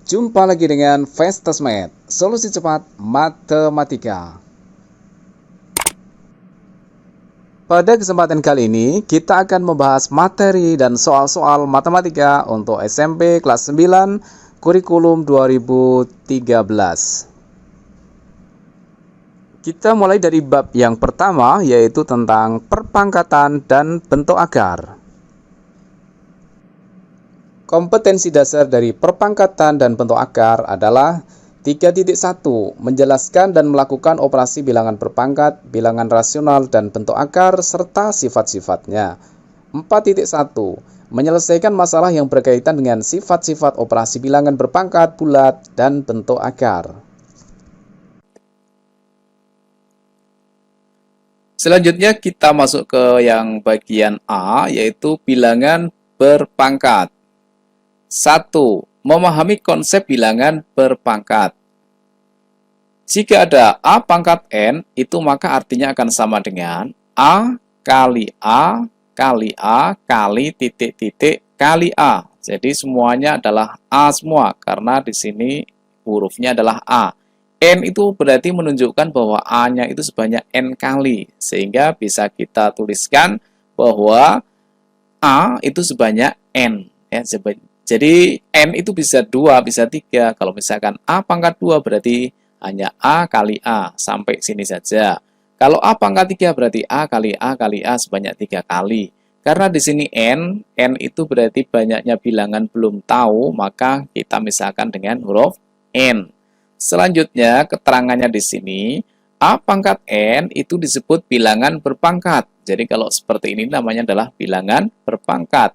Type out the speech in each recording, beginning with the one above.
Jumpa lagi dengan Festasmed, solusi cepat matematika. Pada kesempatan kali ini, kita akan membahas materi dan soal-soal matematika untuk SMP kelas 9, kurikulum 2013. Kita mulai dari bab yang pertama, yaitu tentang perpangkatan dan bentuk akar. Kompetensi dasar dari perpangkatan dan bentuk akar adalah 3.1. Menjelaskan dan melakukan operasi bilangan berpangkat, bilangan rasional, dan bentuk akar, serta sifat-sifatnya. 4.1. Menyelesaikan masalah yang berkaitan dengan sifat-sifat operasi bilangan berpangkat, bulat, dan bentuk akar. Selanjutnya kita masuk ke yang bagian A, yaitu bilangan berpangkat. 1. Memahami konsep bilangan berpangkat. Jika ada A pangkat N, itu maka artinya akan sama dengan A kali A kali A kali titik-titik kali A. Jadi semuanya adalah A semua, karena di sini hurufnya adalah A. N itu berarti menunjukkan bahwa A-nya itu sebanyak N kali, sehingga bisa kita tuliskan bahwa A itu sebanyak N. Ya, jadi N itu bisa 2, bisa 3. Kalau misalkan A pangkat 2 berarti hanya A kali A, sampai sini saja. Kalau A pangkat 3 berarti A kali A kali A sebanyak 3 kali. Karena di sini N itu berarti banyaknya bilangan belum tahu, maka kita misalkan dengan huruf N. Selanjutnya keterangannya di sini, A pangkat N itu disebut bilangan berpangkat. Jadi kalau seperti ini namanya adalah bilangan berpangkat.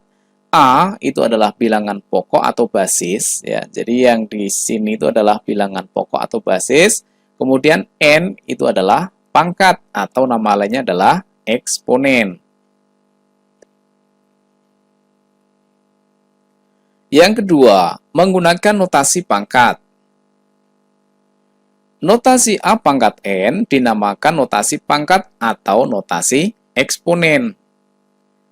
A itu adalah bilangan pokok atau basis, ya. Jadi yang di sini itu adalah bilangan pokok atau basis. Kemudian N itu adalah pangkat atau nama lainnya adalah eksponen. Yang kedua, menggunakan notasi pangkat. Notasi A pangkat N dinamakan notasi pangkat atau notasi eksponen.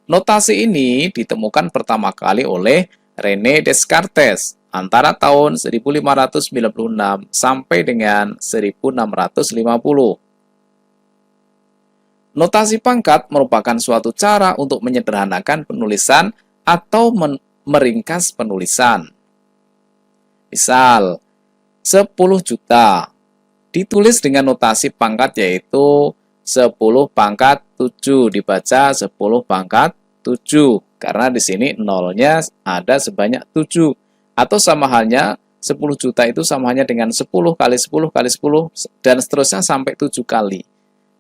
Notasi ini ditemukan pertama kali oleh René Descartes antara tahun 1596 sampai dengan 1650. Notasi pangkat merupakan suatu cara untuk menyederhanakan penulisan atau meringkas penulisan. Misal, 10 juta ditulis dengan notasi pangkat yaitu 10 pangkat 7, dibaca 10 pangkat 7, karena di sini nolnya ada sebanyak 7, atau sama halnya 10 juta itu sama halnya dengan 10 kali 10 kali 10 dan seterusnya sampai 7 kali,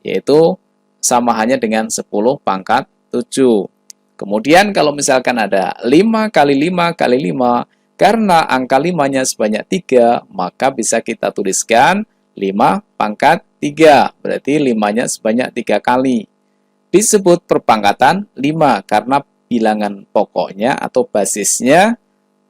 yaitu sama halnya dengan 10 pangkat 7. Kemudian kalau misalkan ada 5 kali 5 kali 5, karena angka 5-nya sebanyak 3, maka bisa kita tuliskan 5 pangkat 3, berarti 5-nya sebanyak 3 kali. Disebut perpangkatan 5 karena bilangan pokoknya atau basisnya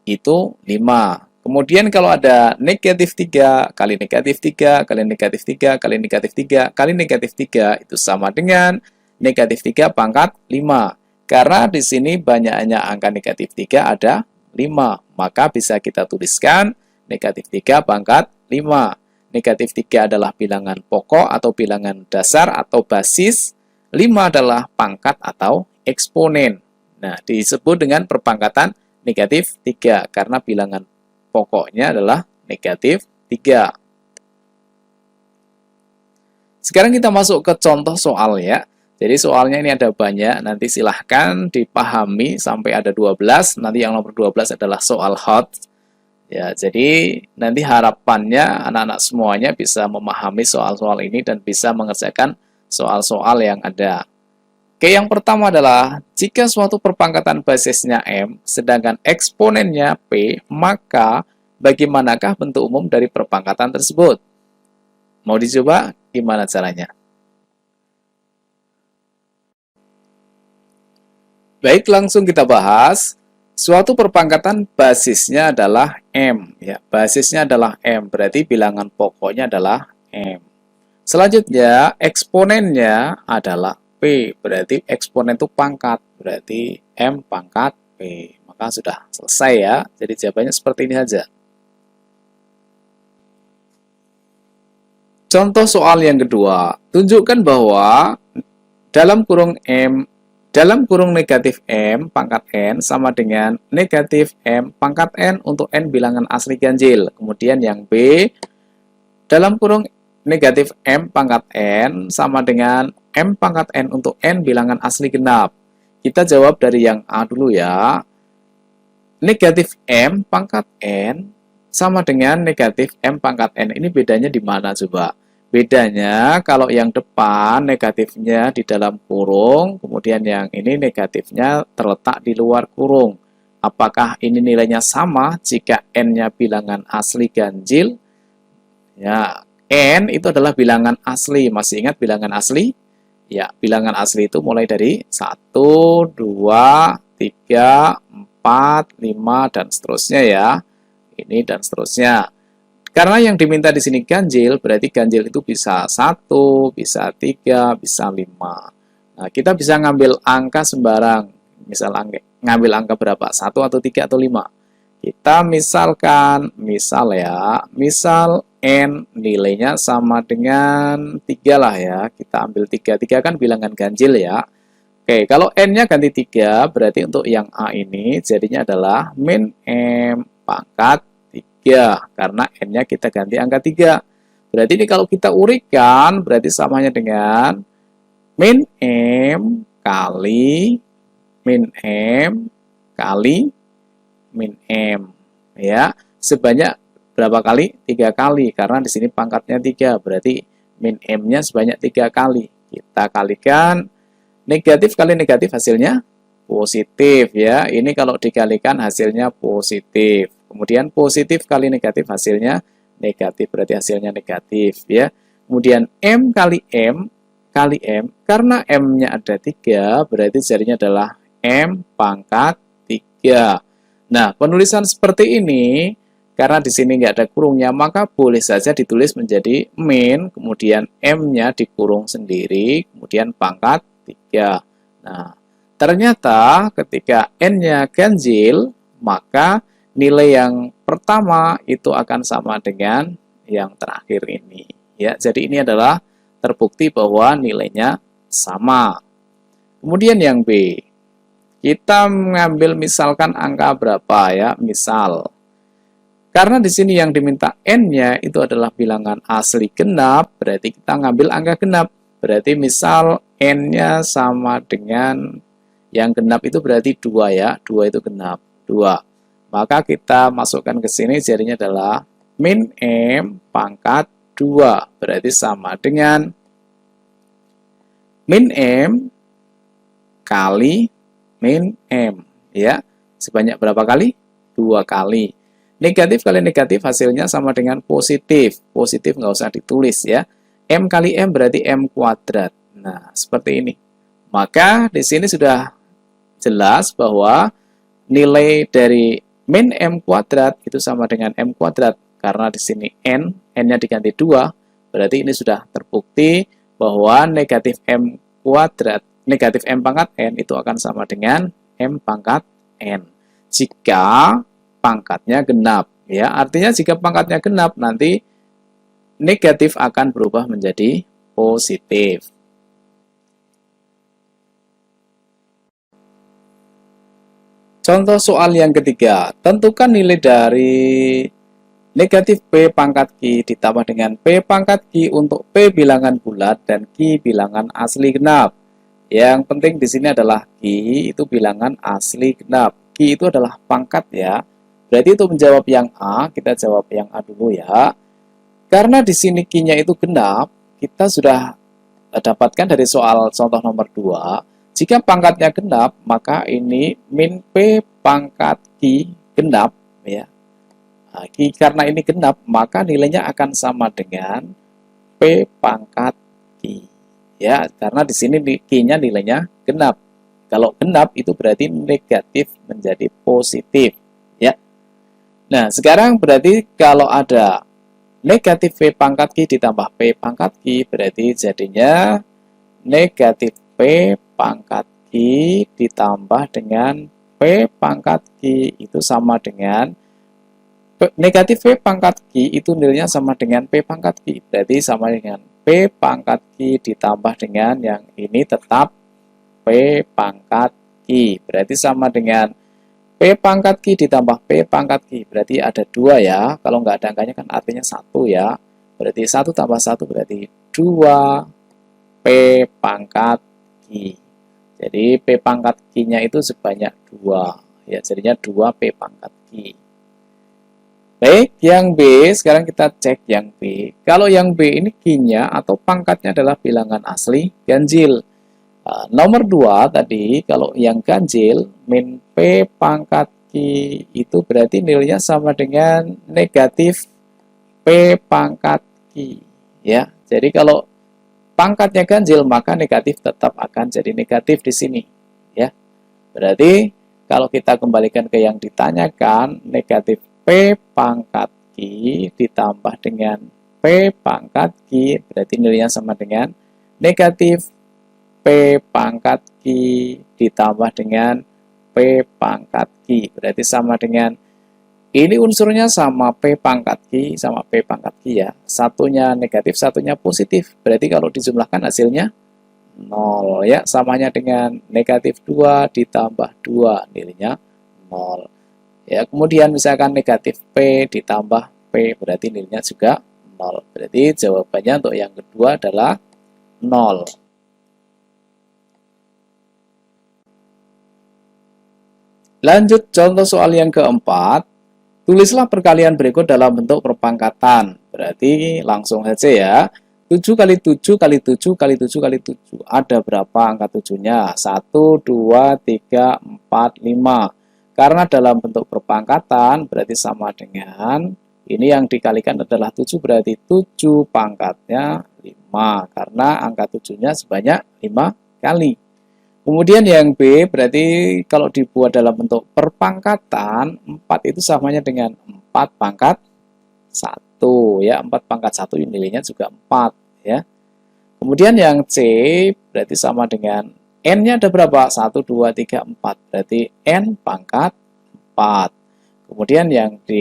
itu 5. Kemudian kalau ada negatif 3 kali negatif 3 kali negatif 3 kali negatif 3 kali negatif 3 itu sama dengan negatif 3 pangkat 5. Karena di sini banyaknya angka negatif 3 ada 5, maka bisa kita tuliskan negatif 3 pangkat 5. Negatif 3 adalah bilangan pokok atau bilangan dasar atau basis. 5 adalah pangkat atau eksponen. Nah, disebut dengan perpangkatan negatif 3 karena bilangan pokoknya adalah negatif 3. Sekarang kita masuk ke contoh soal ya. Jadi soalnya ini ada banyak, nanti silahkan dipahami sampai ada 12. Nanti yang nomor 12 adalah soal hot. Ya, jadi nanti harapannya anak-anak semuanya bisa memahami soal-soal ini dan bisa mengerjakan soal-soal yang ada. Oke, yang pertama adalah jika suatu perpangkatan basisnya M, sedangkan eksponennya P, maka bagaimanakah bentuk umum dari perpangkatan tersebut? Mau dicoba? Gimana caranya? Baik, langsung kita bahas. Suatu perpangkatan basisnya adalah M, ya. Basisnya adalah M, berarti bilangan pokoknya adalah M. Selanjutnya, eksponennya adalah P, berarti eksponen itu pangkat, berarti M pangkat P. Maka sudah selesai ya. Jadi jawabannya seperti ini saja. Contoh soal yang kedua, tunjukkan bahwa dalam kurung negatif M pangkat N sama dengan negatif M pangkat N untuk N bilangan asli ganjil. Kemudian yang B, dalam kurung negatif M pangkat N sama dengan M pangkat N untuk N bilangan asli genap. Kita jawab dari yang A dulu ya. Negatif M pangkat N sama dengan negatif M pangkat N. Ini bedanya di mana coba? Bedanya kalau yang depan negatifnya di dalam kurung, kemudian yang ini negatifnya terletak di luar kurung. Apakah ini nilainya sama jika N-nya bilangan asli ganjil? Ya, N itu adalah bilangan asli. Masih ingat bilangan asli? Ya, bilangan asli itu mulai dari 1, 2, 3, 4, 5, dan seterusnya ya. Ini dan seterusnya. Karena yang diminta di sini ganjil, berarti ganjil itu bisa 1, bisa 3, bisa 5. Nah, kita bisa ngambil angka sembarang. Misal ngambil angka berapa? 1 atau 3 atau 5. Kita misal ya, misal N nilainya sama dengan 3 lah ya. Kita ambil 3. 3 kan bilangan ganjil ya. Oke, kalau N-nya ganti 3, berarti untuk yang A ini jadinya adalah min M pangkat 3, karena N-nya kita ganti angka 3. Berarti ini kalau kita urikan, berarti samanya dengan min M kali min M kali min M. Ya, sebanyak berapa kali? 3 kali, karena di sini pangkatnya 3, berarti min M-nya sebanyak 3 kali. Kita kalikan, negatif kali negatif hasilnya positif ya. Ini kalau dikalikan hasilnya positif. Kemudian positif kali negatif hasilnya negatif, berarti hasilnya negatif ya. Kemudian M kali M kali M, karena M-nya ada 3, berarti jadinya adalah M pangkat 3. Nah, penulisan seperti ini, karena di sini nggak ada kurungnya, maka boleh saja ditulis menjadi min, kemudian M-nya dikurung sendiri, kemudian pangkat 3. Nah, ternyata ketika N-nya ganjil, maka nilai yang pertama itu akan sama dengan yang terakhir ini. Ya, jadi ini adalah terbukti bahwa nilainya sama. Kemudian yang B, kita mengambil misalkan angka berapa ya, misal. Karena di sini yang diminta N-nya itu adalah bilangan asli genap, berarti kita ngambil angka genap. Berarti misal N-nya sama dengan yang genap itu berarti 2 ya, 2 itu genap, 2. Maka kita masukkan ke sini jadinya adalah min M pangkat 2. Berarti sama dengan min M kali min M. Ya, sebanyak berapa kali? 2 kali. Negatif kali negatif hasilnya sama dengan positif. Positif nggak usah ditulis ya. M kali M berarti M kuadrat. Nah, seperti ini. Maka di sini sudah jelas bahwa nilai dari min M kuadrat itu sama dengan M kuadrat. Karena di sini N-nya diganti 2, berarti ini sudah terbukti bahwa negatif M kuadrat, negatif M pangkat N itu akan sama dengan M pangkat N. Jika pangkatnya genap. Ya, artinya jika pangkatnya genap, nanti negatif akan berubah menjadi positif. Contoh soal yang ketiga, tentukan nilai dari negatif P pangkat Q ditambah dengan P pangkat Q untuk P bilangan bulat dan Q bilangan asli genap. Yang penting di sini adalah Q itu bilangan asli genap. Q itu adalah pangkat ya. Berarti itu menjawab yang A, kita jawab yang A dulu ya. Karena di sini Q-nya itu genap, kita sudah dapatkan dari soal contoh nomor 2. Jika pangkatnya genap, maka ini min P pangkat Q genap ya. Nah, karena ini genap, maka nilainya akan sama dengan P pangkat Q. Ya, karena di sini Q-nya nilainya genap. Kalau genap itu berarti negatif menjadi positif. Ya. Nah, sekarang berarti kalau ada negatif P pangkat Q ditambah P pangkat Q, berarti jadinya negatif P pangkat Q ditambah dengan P pangkat Q itu sama dengan Negatif P pangkat Q itu nilainya sama dengan P pangkat Q. Berarti sama dengan P pangkat Q ditambah dengan yang ini tetap P pangkat Q. Berarti sama dengan P pangkat Q ditambah P pangkat Q. Berarti ada 2 ya. Kalau nggak ada angkanya kan artinya 1 ya. Berarti 1 tambah 1 berarti 2 P pangkat Q. Jadi P pangkat Q-nya itu sebanyak 2. Ya, jadinya 2 P pangkat Q. Baik, yang B, sekarang kita cek yang B. Kalau yang B ini Q-nya atau pangkatnya adalah bilangan asli ganjil. Nomor 2 tadi, kalau yang ganjil, min P pangkat Q itu berarti nilainya sama dengan negatif P pangkat Q. Ya, jadi kalau pangkatnya ganjil, maka negatif tetap akan jadi negatif di sini. Ya, berarti kalau kita kembalikan ke yang ditanyakan, negatif P pangkat Q ditambah dengan P pangkat Q berarti nilainya sama dengan negatif P pangkat Q ditambah dengan P pangkat Q berarti sama dengan ini unsurnya sama P pangkat Q sama P pangkat Q ya, satunya negatif satunya positif berarti kalau dijumlahkan hasilnya 0 ya, samanya dengan negatif 2 ditambah 2 nilainya 0. Ya, kemudian misalkan negatif P ditambah P berarti nilainya juga 0. Berarti jawabannya untuk yang kedua adalah 0. Lanjut contoh soal yang keempat. Tulislah perkalian berikut dalam bentuk perpangkatan. Berarti langsung saja ya. 7 kali 7 kali 7 kali 7 kali 7. Ada berapa angka 7-nya? 1, 2, 3, 4, 5. Karena dalam bentuk perpangkatan berarti sama dengan ini yang dikalikan adalah 7 berarti 7 pangkatnya 5 karena angka 7-nya sebanyak 5 kali. Kemudian yang B berarti kalau dibuat dalam bentuk perpangkatan 4 itu samanya dengan 4 pangkat 1 ya, 4 pangkat 1 nilainya juga 4 ya. Kemudian yang C berarti sama dengan N-nya ada berapa? 1, 2, 3, 4. Berarti N pangkat 4. Kemudian yang D,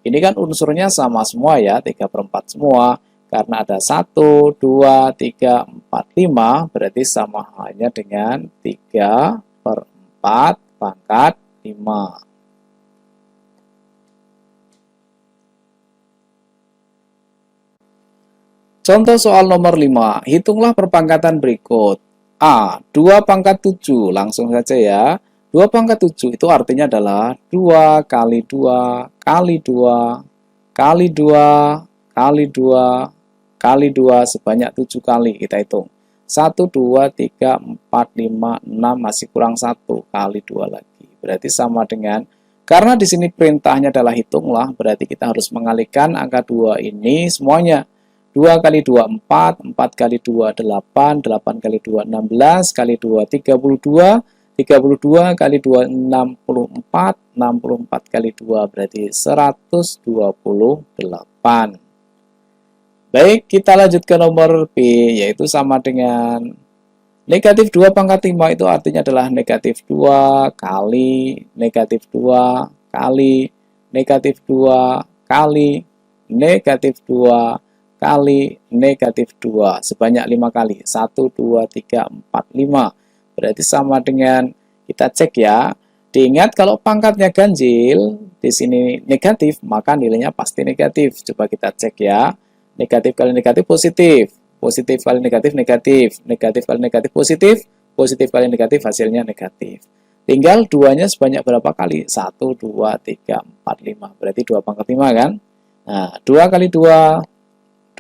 ini kan unsurnya sama semua ya, 3/4 semua. Karena ada 1, 2, 3, 4, 5, berarti sama halnya dengan 3/4 pangkat 5. Contoh soal nomor 5, hitunglah perpangkatan berikut. A, 2 pangkat 7, langsung saja ya. 2 pangkat 7 itu artinya adalah 2 kali 2 kali 2 kali 2 kali 2 kali 2 sebanyak 7 kali kita hitung. 1, 2, 3, 4, 5, 6 masih kurang 1 kali 2 lagi. Berarti sama dengan, karena di sini perintahnya adalah hitunglah, berarti kita harus mengalihkan angka 2 ini semuanya. 2 kali 2, 4, 4 kali 2, 8, 8 kali 2, 16, kali 2, 32, 32 kali 2, 64, 64 kali 2, berarti 128. Baik, kita lanjut ke nomor B, yaitu sama dengan negatif 2 pangkat 5 itu artinya adalah negatif 2 kali negatif 2 kali negatif 2 kali negatif 2 kali negatif 2 sebanyak 5 kali. 1, 2, 3, 4, 5. Berarti sama dengan, kita cek ya. Diingat kalau pangkatnya ganjil, di sini negatif, maka nilainya pasti negatif. Coba kita cek ya. Negatif kali negatif positif. Positif kali negatif negatif. Negatif kali negatif positif. Positif kali negatif hasilnya negatif. Tinggal duanya sebanyak berapa kali? 1, 2, 3, 4, 5. Berarti 2 pangkat 5 kan? Nah, 2 kali 2.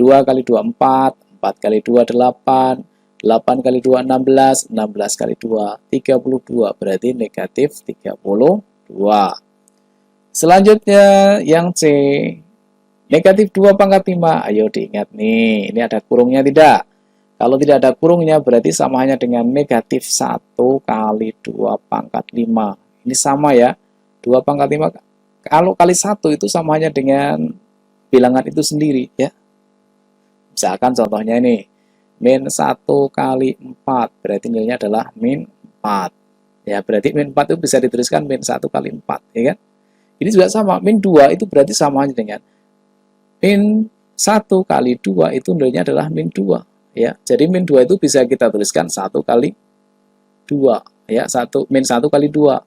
2 kali 2, 4, 4 kali 2, 8, 8 kali 2, 16, 16 kali 2, 32, berarti negatif 32. Selanjutnya yang C, negatif 2 pangkat 5, ayo diingat nih, ini ada kurungnya tidak? Kalau tidak ada kurungnya berarti sama hanya dengan negatif 1 kali 2 pangkat 5. Ini sama ya, 2 pangkat 5, kalau kali 1 itu sama hanya dengan bilangan itu sendiri ya. Misalkan contohnya ini, min 1 kali 4, berarti nilainya adalah min 4. Ya, berarti min 4 itu bisa dituliskan min 1 kali 4, ya kan? Ini juga sama, min 2 itu berarti samanya dengan min 1 kali 2 itu nilainya adalah min 2. Ya, jadi min 2 itu bisa kita tuliskan 1 kali 2. Ya, min 1 kali 2.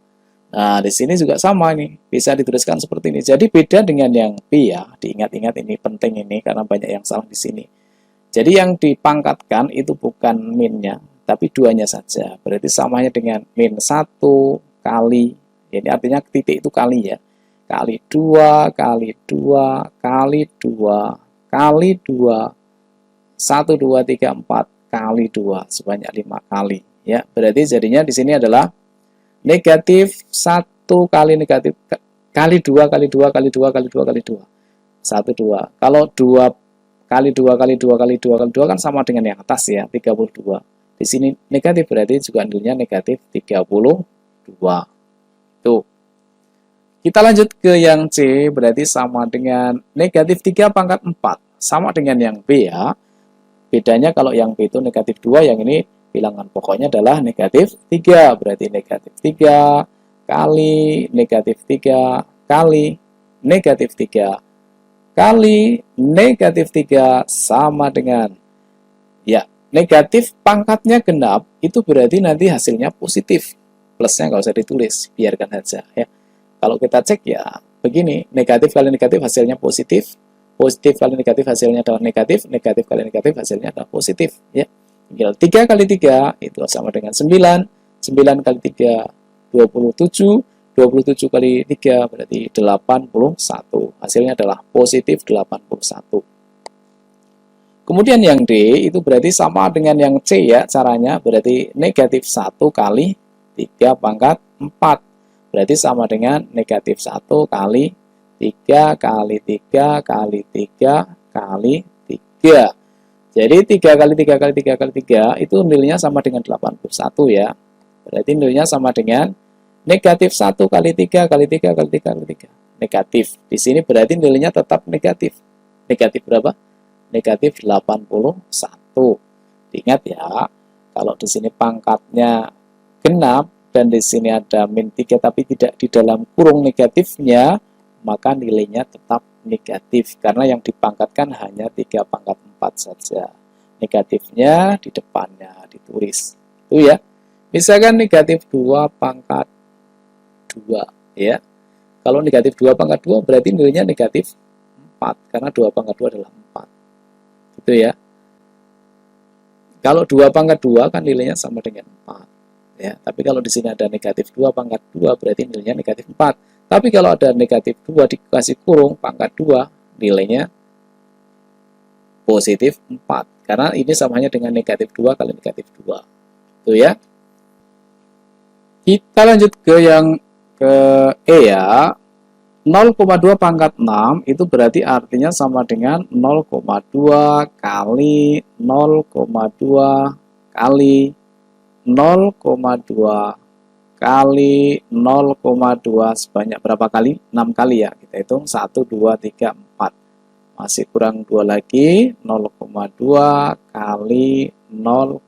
Nah, di sini juga sama nih, bisa dituliskan seperti ini. Jadi beda dengan yang B ya, diingat-ingat ini penting ini karena banyak yang salah di sini. Jadi yang dipangkatkan itu bukan minnya, tapi duanya saja. Berarti samanya dengan min 1 kali, ini artinya titik itu kali ya, kali 2, kali 2, kali 2, kali 2, 1, 2, 3, 4, kali 2, sebanyak 5 kali. Ya, berarti jadinya di sini adalah negatif 1 kali negatif, kali 2, kali 2, kali 2, kali 2, kali 2. 1, 2. Kalau 2 kali 2 kali 2 kali 2 kali 2 kan sama dengan yang atas ya, 32. Di sini negatif berarti juga nilainya negatif 32. Tuh. Kita lanjut ke yang C, berarti sama dengan negatif 3 pangkat 4. Sama dengan yang B ya. Bedanya kalau yang B itu negatif 2, yang ini bilangan pokoknya adalah negatif 3. Berarti negatif 3 kali negatif 3 kali negatif 3 kali negatif 3 sama dengan, ya, negatif pangkatnya genap, itu berarti nanti hasilnya positif. Plusnya nggak usah ditulis, biarkan saja ya. Kalau kita cek ya begini, negatif kali negatif hasilnya positif, positif kali negatif hasilnya adalah negatif, negatif kali negatif hasilnya adalah positif ya. Tinggal 3 kali 3 itu sama dengan 9, 9 kali 3 27, 27 kali 3 berarti 81. Hasilnya adalah positif 81. Kemudian yang D itu berarti sama dengan yang C ya caranya, berarti negatif 1 kali 3 pangkat 4. Berarti sama dengan negatif 1 kali 3 kali 3 kali 3 kali 3. Jadi 3 kali 3 kali 3 kali 3 itu nilainya sama dengan 81 ya. Berarti nilainya sama dengan negatif 1 kali 3 kali 3 kali 3 kali 3. Negatif. Di sini berarti nilainya tetap negatif. Negatif berapa? Negatif 81. Diingat ya, kalau di sini pangkatnya genap, dan di sini ada min 3 tapi tidak di dalam kurung negatifnya, maka nilainya tetap negatif karena yang dipangkatkan hanya 3 pangkat 4 saja. Negatifnya di depannya ditulis. Itu ya. Misalkan negatif 2 pangkat 2 ya. Kalau negatif 2 pangkat 2 berarti nilainya negatif 4 karena 2 pangkat 2 adalah 4. Gitu ya. Kalau 2 pangkat 2 kan nilainya sama dengan 4. Ya, tapi kalau di sini ada negatif 2 pangkat 2 berarti nilainya negatif 4. Tapi kalau ada negatif 2 dikasih kurung pangkat 2, nilainya positif 4. Karena ini samanya dengan negatif 2 kali negatif 2. Itu ya. Kita lanjut ke yang ke E ya. 0,2 pangkat 6 itu berarti artinya sama dengan 0,2 kali 0,2 kali 0,2 kali 0,2 sebanyak berapa kali? 6 kali ya. Kita hitung 1, 2, 3, 4. Masih kurang 2 lagi. 0,2 kali 0,2.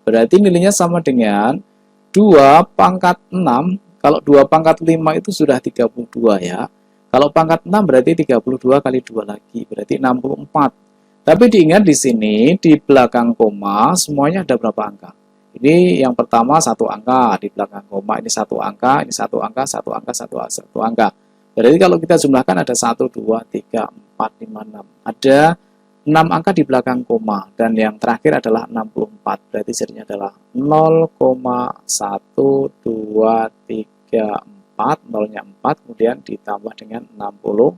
Berarti nilainya sama dengan 2 pangkat 6. Kalau 2 pangkat 5 itu sudah 32 ya. Kalau pangkat 6 berarti 32 kali 2 lagi. Berarti 64. Tapi diingat di sini, di belakang koma, semuanya ada berapa angka? Ini yang pertama 1 angka, di belakang koma ini 1 angka, ini 1 angka, 1 angka, 1 angka. Berarti kalau kita jumlahkan ada 1, 2, 3, 4, 5, 6. Ada 6 angka di belakang koma, dan yang terakhir adalah 64. Berarti jadinya adalah 0,1234, nolnya 4, kemudian ditambah dengan 64.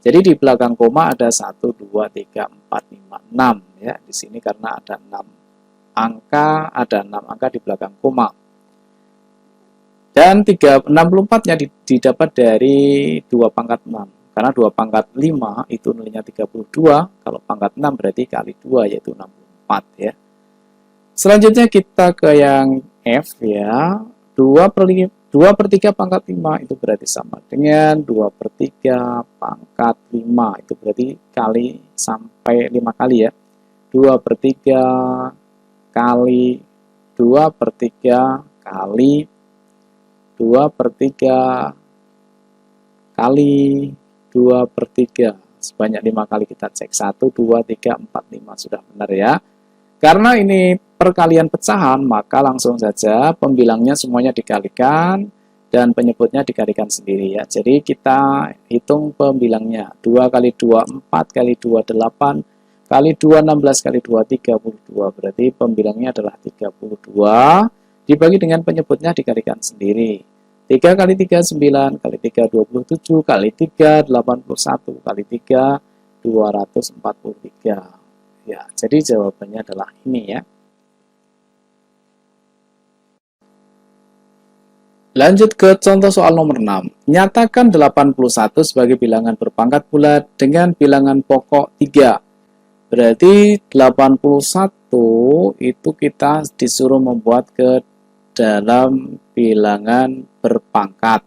Jadi di belakang koma ada 1, 2, 3, 4, 5, 6 ya. Di sini karena ada 6 angka di belakang koma. Dan 64-nya didapat dari 2 pangkat 6. Karena 2 pangkat 5 itu nilainya 32, kalau pangkat 6 berarti kali 2 yaitu 64 ya. Selanjutnya kita ke yang F ya. 2/3 pangkat 5 itu berarti sama dengan 2/3 pangkat 5. Itu berarti kali sampai 5 kali ya. 2/3 kali 2/3 kali 2/3 kali 2/3. Sebanyak 5 kali kita cek. 1, 2, 3, 4, 5. Sudah benar ya. Karena ini perkalian pecahan, maka langsung saja pembilangnya semuanya dikalikan dan penyebutnya dikalikan sendiri ya. Jadi kita hitung pembilangnya. 2 kali 2, 4 kali 2, 8 kali 2, 16 kali 2, 32. Berarti pembilangnya adalah 32. Dibagi dengan penyebutnya dikalikan sendiri. 3 kali 3, 9 kali 3, 27 kali 3, 81 kali 3, 243. Ya, jadi jawabannya adalah ini ya. Lanjut ke contoh soal nomor 6. Nyatakan 81 sebagai bilangan berpangkat bulat dengan bilangan pokok 3. Berarti 81 itu kita disuruh membuat ke dalam bilangan berpangkat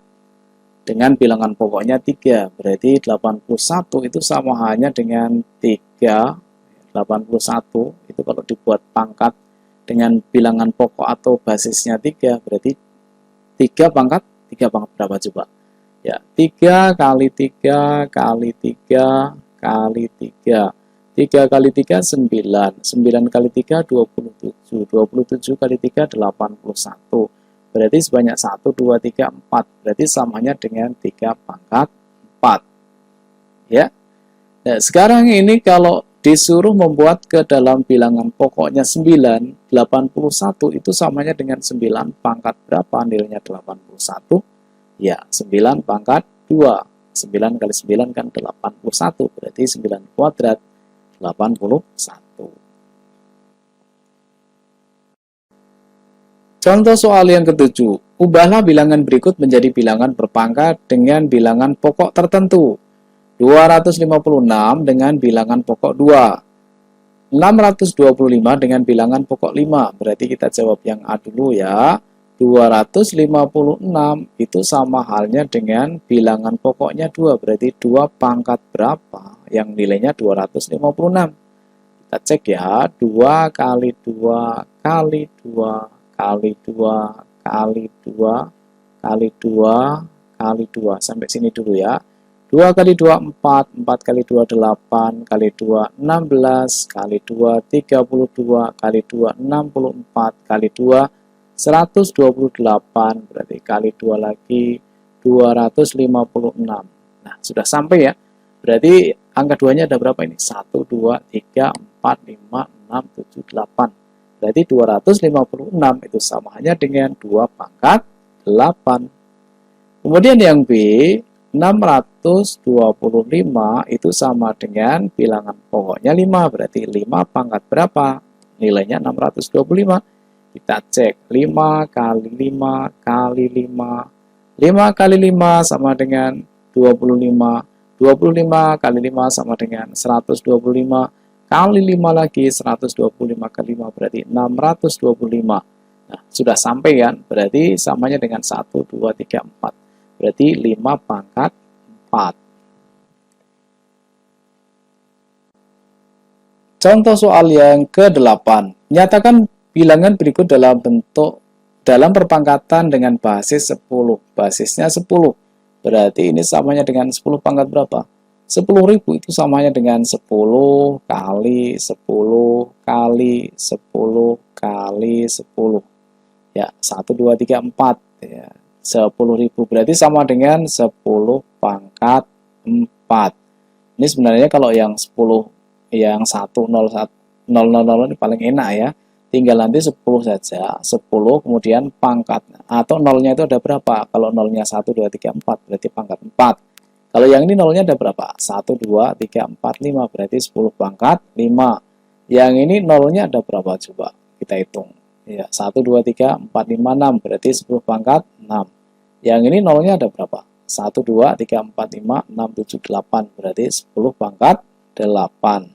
dengan bilangan pokoknya 3. Berarti 81 itu sama halnya dengan 3. 81 itu kalau dibuat pangkat dengan bilangan pokok atau basisnya 3, berarti 3 pangkat berapa coba? Ya, 3 kali 3 kali 3 kali 3. 3 kali 3 9. 9 kali 3 27. 27 kali 3 81. Berarti sebanyak 1 2 3 4. Berarti samanya dengan 3 pangkat 4. Ya. Nah, sekarang ini kalau disuruh membuat ke dalam bilangan pokoknya 9, 81 itu samanya dengan 9 pangkat berapa? Nilainya 81. Ya, 9 pangkat 2. 9 kali 9 kan 81. Berarti 9 kuadrat 81. Contoh soal yang ketujuh. Ubahlah bilangan berikut menjadi bilangan berpangkat dengan bilangan pokok tertentu. 256 dengan bilangan pokok 2. 625 dengan bilangan pokok 5. Berarti kita jawab yang A dulu ya. 256 itu sama halnya dengan bilangan pokoknya 2. Berarti 2 pangkat berapa? Yang nilainya 256. Kita cek ya. 2 kali 2 kali 2 kali 2 kali 2 kali 2 kali 2. Sampai sini dulu ya. 2 kali 2, 4, 4 kali 2, 8, kali 2, 16, kali 2, 32, kali 2, 64, kali 2, 128, berarti kali 2 lagi, 256. Nah, sudah sampai ya. Berarti angka 2-nya ada berapa ini? 1, 2, 3, 4, 5, 6, 7, 8. Berarti 256 itu samanya dengan 2 pangkat 8. Kemudian yang B, 625 itu sama dengan bilangan pokoknya 5. Berarti 5 pangkat berapa? Nilainya 625. Kita cek 5 kali 5 kali 5. 5 kali 5 sama dengan 25. 25 kali 5 sama dengan 125. Kali 5 lagi 125 kali 5 berarti 625. Nah, sudah sampai kan? Berarti samanya dengan 1, 2, 3, 4. Berarti 5 pangkat 4. Contoh soal yang ke-8. Nyatakan bilangan berikut dalam perpangkatan dengan basis 10. Basisnya 10. Berarti ini samanya dengan 10 pangkat berapa? 10.000 itu samanya dengan 10 kali 10 kali 10 kali 10. Ya, 1, 2, 3, 4. Ya. 10.000 berarti sama dengan 10 pangkat 4. Ini sebenarnya kalau yang 10 yang 101 000 ini paling enak ya. Tinggal nanti 10 saja. 10 kemudian pangkat atau nolnya itu ada berapa? Kalau nolnya 1 2 3 4 berarti pangkat 4. Kalau yang ini nolnya ada berapa? 1 2 3 4 5 berarti 10 pangkat 5. Yang ini nolnya ada berapa coba? Kita hitung. Ya, 1, 2, 3, 4, 5, 6. Berarti 10 pangkat 6. Yang ini nolnya ada berapa? 1, 2, 3, 4, 5, 6, 7, 8. Berarti 10 pangkat 8.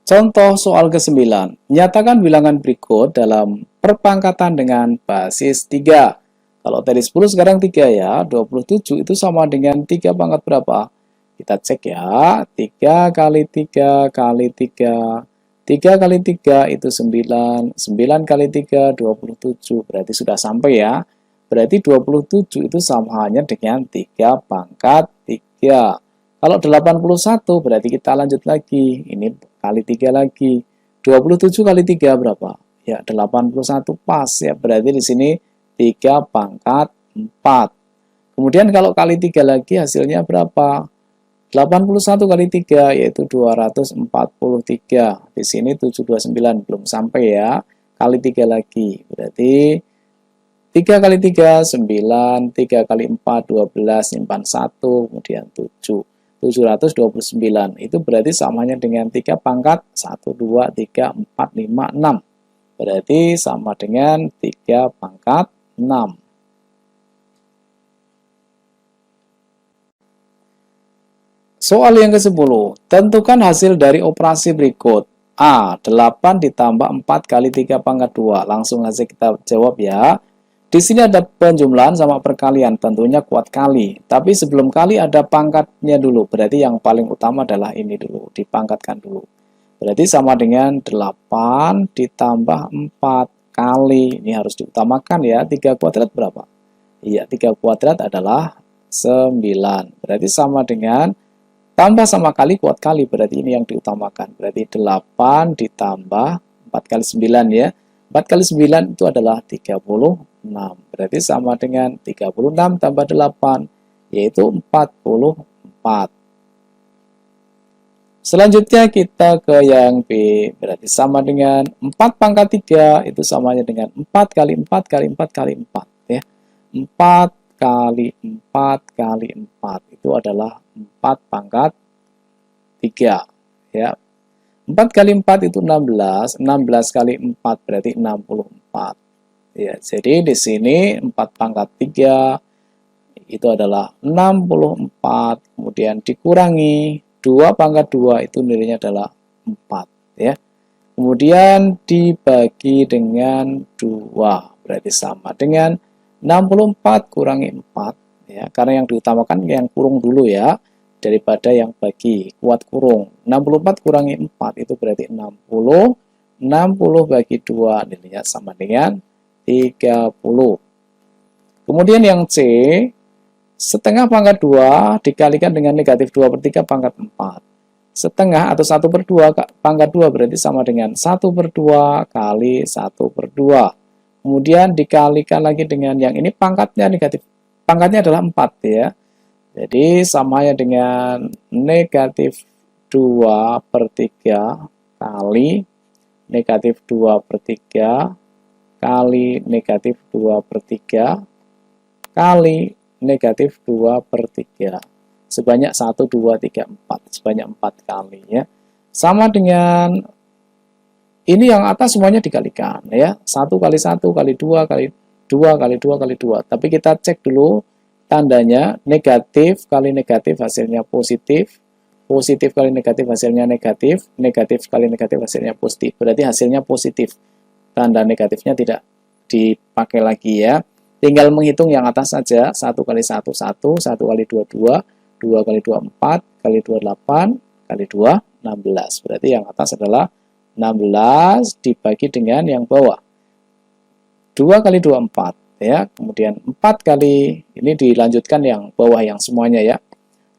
Contoh soal ke-9. Nyatakan bilangan berikut dalam perpangkatan dengan basis 3. Kalau tadi 10 sekarang 3 ya. 27 itu sama dengan 3 pangkat berapa? Kita cek ya, 3 kali 3 kali 3 3 kali 3 itu 9, 9 kali 3 27, berarti sudah sampai ya. Berarti 27 itu sama halnya dengan 3 pangkat 3. Kalau 81 berarti kita lanjut lagi, ini kali 3 lagi. 27 kali 3 berapa? Ya 81 pas ya, berarti di sini 3 pangkat 4. Kemudian kalau kali 3 lagi hasilnya berapa? 81 kali 3 yaitu 243. Di sini 729 belum sampai ya. Kali 3 lagi. Berarti 3 kali 3 9, 3 kali 4 12, simpan 1, kemudian 7. 729. Itu berarti samanya dengan 3 pangkat 1 2 3 4 5 6. Berarti sama dengan 3 pangkat 6. Soal yang ke-10, tentukan hasil dari operasi berikut. A, 8 ditambah 4 kali 3 pangkat 2. Langsung aja kita jawab ya. Di sini ada penjumlahan sama perkalian, tentunya kuat kali. Tapi sebelum kali ada pangkatnya dulu. Berarti yang paling utama adalah ini dulu, dipangkatkan dulu. Berarti sama dengan 8 ditambah 4 kali. Ini harus diutamakan ya. 3 kuadrat berapa? Iya, 3 kuadrat adalah 9. Berarti sama dengan tambah sama kali, kuat kali, berarti ini yang diutamakan. Berarti 8 ditambah 4 kali 9 ya. 4 kali 9 itu adalah 36. Berarti sama dengan 36 tambah 8, yaitu 44. Selanjutnya kita ke yang B. Berarti sama dengan 4 pangkat 3, itu samanya dengan 4 kali 4 kali 4 kali 4. Ya. 4 kali 4 kali 4 itu adalah 4 pangkat 3 ya. 4 kali 4 itu 16, 16 kali 4 berarti 64 ya. Jadi di sini 4 pangkat 3 itu adalah 64, kemudian dikurangi 2 pangkat 2 itu nilainya adalah 4 ya. Kemudian dibagi dengan 2 berarti sama dengan 64 kurangi 4 ya, karena yang diutamakan yang kurung dulu ya daripada yang bagi, kuat kurung. 64 kurangi 4 itu berarti 60. 60 bagi 2 nilainya sama dengan 30. Kemudian yang C, setengah pangkat 2 dikalikan dengan negatif 2 per 3 pangkat 4. Setengah atau 1 per 2 pangkat 2 berarti sama dengan 1 per 2 kali 1 per 2. Kemudian dikalikan lagi dengan yang ini pangkatnya negatif. Pangkatnya adalah 4 ya. Jadi samanya dengan negatif 2 per 3 kali negatif 2 per 3 kali negatif 2 per 3 kali negatif 2 per 3. Sebanyak 1, 2, 3, 4. Sebanyak 4 kali ya. Sama dengan ini yang atas semuanya dikalikan ya. 1 kali 1 kali 2 kali 2 kali 2 kali 2. Tapi kita cek dulu tandanya, negatif kali negatif hasilnya positif. Positif kali negatif hasilnya negatif. Negatif kali negatif hasilnya positif. Berarti hasilnya positif. Tanda negatifnya tidak dipakai lagi ya. Tinggal menghitung yang atas saja. 1 kali 1 1, 1 kali 2 2, 2 kali 2 4, kali 2 8, kali 2 16. Berarti yang atas adalah 16 dibagi dengan yang bawah 2 kali 2 4 ya, kemudian 4 kali ini dilanjutkan yang bawah yang semuanya ya.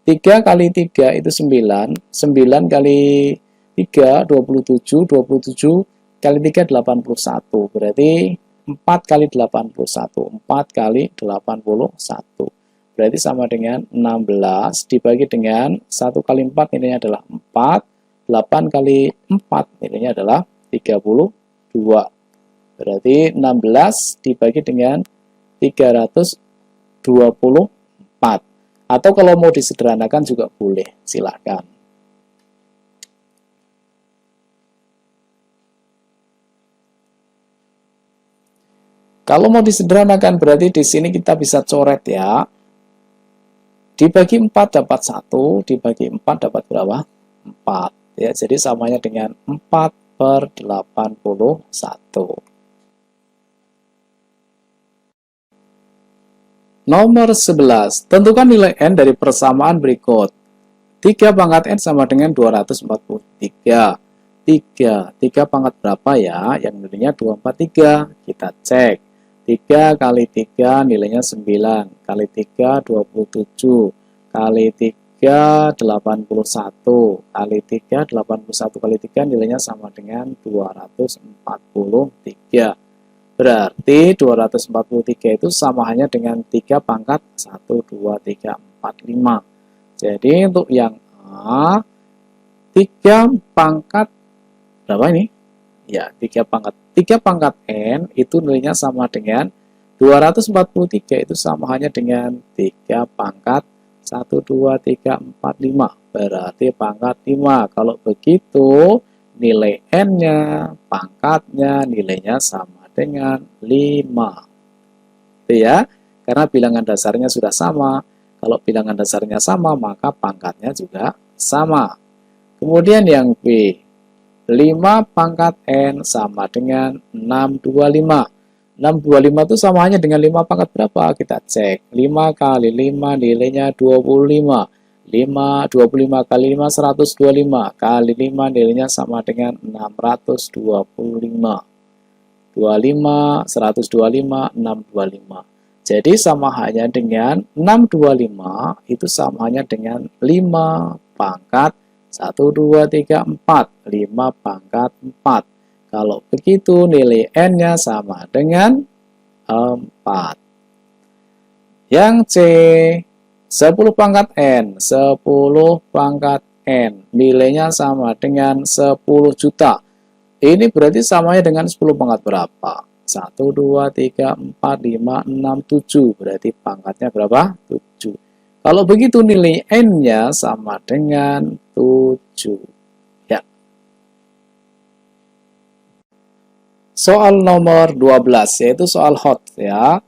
3 kali 3 itu 9, 9 kali 3 27, 27 kali 3 81, berarti 4 kali 81, 4 kali 81 berarti sama dengan 16 dibagi dengan 1 kali 4 nilainya adalah 4, 8 kali 4 nilainya adalah 32. Berarti 16 dibagi dengan 324. Atau kalau mau disederhanakan juga boleh, silahkan. Kalau mau disederhanakan berarti di sini kita bisa coret ya. Dibagi 4 dapat 1, dibagi 4 dapat berapa? 4. Ya, jadi samanya dengan 4 per 81. Nomor 11. Tentukan nilai N dari persamaan berikut. 3 pangkat N sama dengan 243. 3. 3 pangkat berapa ya? Yang nilainya 243. Kita cek. 3 kali 3 nilainya 9. Kali 3, 27. Kali 3, 81. Kali 3, 81 kali 3 nilainya sama dengan 243. Berarti 243 itu sama hanya dengan 3 pangkat 1, 2, 3, 4, 5. Jadi untuk yang A, 3 pangkat berapa ini? Ya, 3 pangkat. 3 pangkat N itu nilainya sama dengan 243 itu sama hanya dengan 3 pangkat 1, 2, 3, 4, 5. Berarti pangkat 5. Kalau begitu, nilai N-nya, pangkatnya, nilainya sama dengan 5. Itu ya, karena bilangan dasarnya sudah sama. Kalau bilangan dasarnya sama, maka pangkatnya juga sama. Kemudian yang B, 5 pangkat N sama dengan 625. 625 itu sama hanya dengan 5 pangkat berapa? Kita cek. 5 kali 5 nilainya 25. 25 kali 5, 125. Kali 5 nilainya sama dengan 625. 25, 125, 625. Jadi sama hanya dengan 625 itu sama hanya dengan 5 pangkat 1, 2, 3, 4. 5 pangkat 4. Kalau begitu nilai N-nya sama dengan 4. Yang C, 10 pangkat N. 10 pangkat N. Nilainya sama dengan 10 juta. Ini berarti samanya dengan 10 pangkat berapa? 1, 2, 3, 4, 5, 6, 7. Berarti pangkatnya berapa? 7. Kalau begitu nilai N-nya sama dengan 7. Ya. Soal nomor 12, yaitu soal hot ya.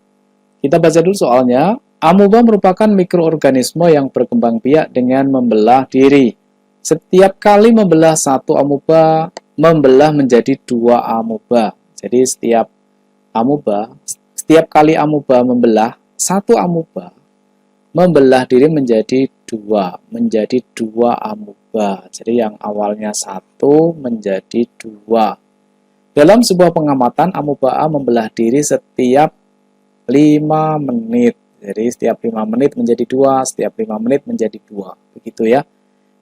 Kita baca dulu soalnya. Amoeba merupakan mikroorganisme yang berkembang biak dengan membelah diri. Setiap kali membelah satu amoeba, membelah menjadi 2 amoeba. Jadi setiap kali amoeba membelah, satu amoeba membelah diri menjadi 2 amoeba. Jadi yang awalnya 1 menjadi 2. Dalam sebuah pengamatan, amoeba A membelah diri setiap 5 menit. Jadi setiap 5 menit menjadi 2, setiap 5 menit menjadi 2. Begitu ya.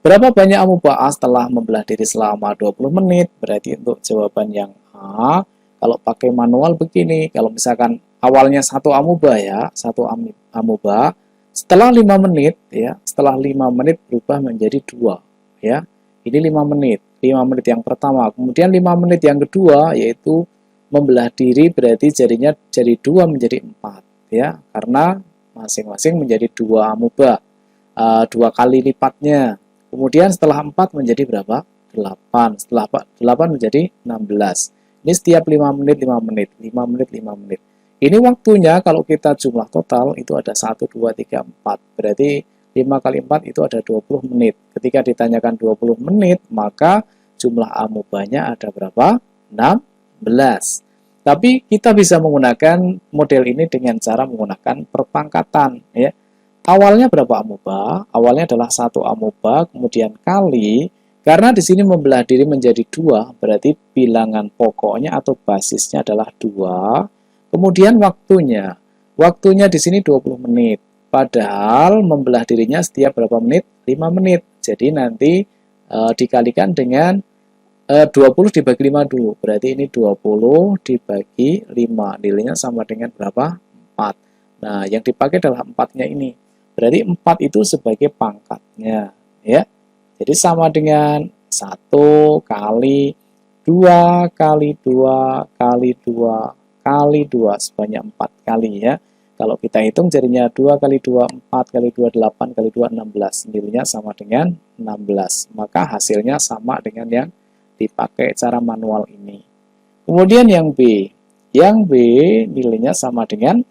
Berapa banyak amoeba A setelah membelah diri selama 20 menit? Berarti untuk jawaban yang A, kalau pakai manual begini, kalau misalkan awalnya 1 amoeba ya, 1 amoeba, setelah 5 menit ya, setelah 5 menit berubah menjadi 2 ya. Ini 5 menit. 5 menit yang pertama, kemudian 5 menit yang kedua yaitu membelah diri berarti jadinya jadi 2 menjadi 4 ya, karena masing-masing menjadi 2 amoeba, 2 kali lipatnya. Kemudian setelah 4 menjadi berapa? 8. Setelah 8 menjadi 16. Ini setiap 5 menit, 5 menit, 5 menit, 5 menit. Ini waktunya kalau kita jumlah total itu ada 1, 2, 3, 4. Berarti 5 kali 4 itu ada 20 menit. Ketika ditanyakan 20 menit, maka jumlah amobanya ada berapa? 16. Tapi kita bisa menggunakan model ini dengan cara menggunakan perpangkatan ya. Awalnya berapa amoeba? Awalnya adalah 1 amoeba, kemudian kali, karena di sini membelah diri menjadi 2, berarti bilangan pokoknya atau basisnya adalah 2. Kemudian waktunya. Waktunya di sini 20 menit. Padahal membelah dirinya setiap berapa menit? 5 menit. Jadi nanti dikalikan dengan 20 dibagi 5 dulu. Berarti ini 20 dibagi 5. Nilainya sama dengan berapa? 4. Nah, yang dipakai adalah 4-nya ini. Berarti 4 itu sebagai pangkatnya. Ya. Jadi sama dengan 1 kali 2 kali 2 kali 2 kali 2. Sebanyak 4 kali ya. Kalau kita hitung jadinya 2 kali 2, 4 kali 2, 8 kali 2, 16. Nilainya sama dengan 16. Maka hasilnya sama dengan yang dipakai cara manual ini. Kemudian yang B. Yang B nilainya sama dengan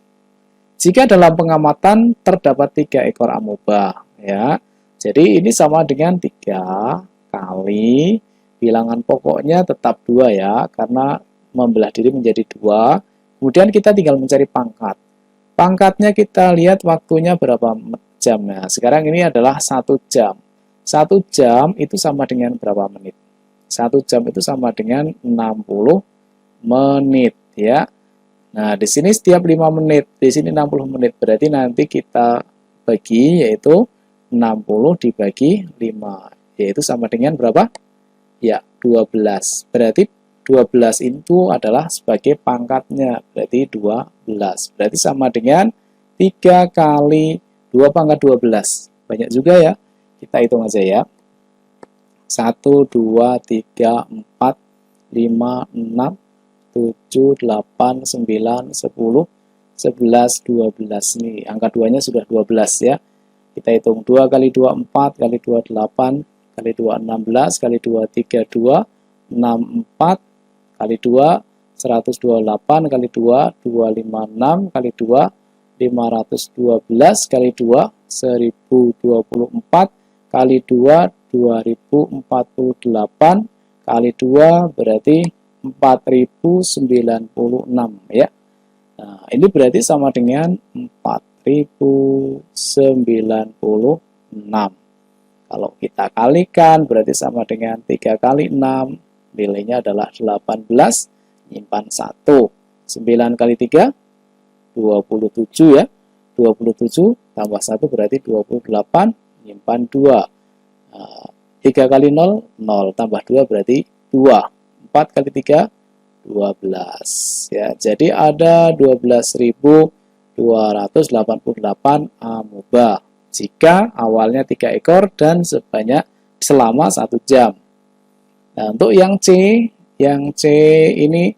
jika dalam pengamatan terdapat 3 ekor amoeba. Ya. Jadi ini sama dengan 3 kali bilangan pokoknya tetap 2 ya. Karena membelah diri menjadi 2. Kemudian kita tinggal mencari pangkat. Pangkatnya kita lihat waktunya berapa jam. Nah, sekarang ini adalah 1 jam. 1 jam itu sama dengan berapa menit? 1 1 jam itu sama dengan 60 menit ya. Nah, di sini setiap 5 menit, di sini 60 menit. Berarti nanti kita bagi yaitu 60 dibagi 5, yaitu sama dengan berapa? Ya, 12. Berarti 12 itu adalah sebagai pangkatnya, berarti 12. Berarti sama dengan 3 kali 2 pangkat 12. Banyak juga ya. Kita hitung aja ya. 1, 2, 3, 4, 5, 6, 7, 8, 9, 10, 11, 12. Nih, angka 2-nya sudah 12 ya. Kita hitung 2 kali 2, 4, kali 2, 8, kali 2, 16, kali 2, 32, 64, kali 2, 128, kali 2, 256, kali 2, 512, kali 2, 1024, kali 2, 2048, kali 2 berarti 4096 ya. Nah, ini berarti sama dengan 4096. Kalau kita kalikan berarti sama dengan 3 kali 6, nilainya adalah 18, nyimpan 1. 9 kali 3, 27 ya. 27 tambah 1 berarti 28, nyimpan 2. 3 kali 0, 0 tambah 2 berarti 2. 4 kali 3, 12 ya. Jadi ada 12.288 amoeba jika awalnya 3 ekor dan selama 1 jam. Nah, untuk yang C ini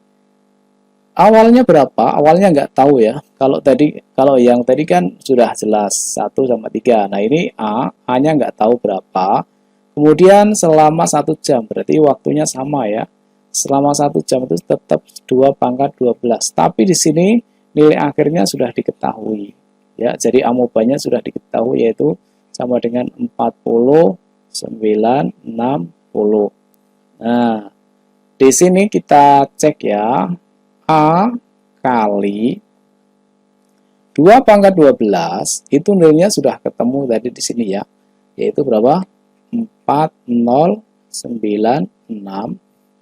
awalnya berapa? Awalnya nggak tahu ya. Kalau yang tadi kan sudah jelas 1 sama 3. Nah, ini A-nya nggak tahu berapa. Kemudian selama 1 jam, berarti waktunya sama ya. Selama 1 jam itu tetap 2 pangkat 12. Tapi di sini nilai akhirnya sudah diketahui. Ya, jadi amobanya sudah diketahui yaitu sama dengan 40, 9, 60. Nah, di sini kita cek ya. A kali 2 pangkat 12 itu nilainya sudah ketemu tadi di sini ya. Yaitu berapa? 4096,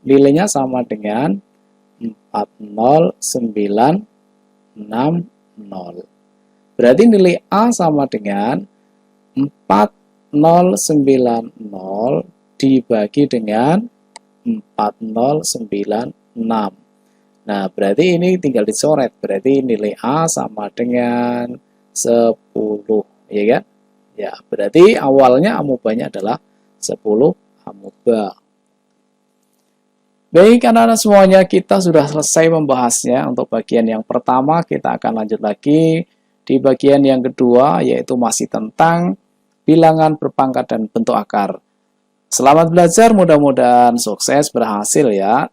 nilainya sama dengan 40960. Berarti nilai A sama dengan 4090 dibagi dengan 4096. Nah, berarti ini tinggal dicoret. Berarti nilai A sama dengan 10, ya kan? Ya, berarti awalnya amobanya adalah 10 amoeba. Baik, anak-anak semuanya, kita sudah selesai membahasnya. Untuk bagian yang pertama, kita akan lanjut lagi di bagian yang kedua, yaitu masih tentang bilangan berpangkat dan bentuk akar. Selamat belajar, mudah-mudahan sukses berhasil ya.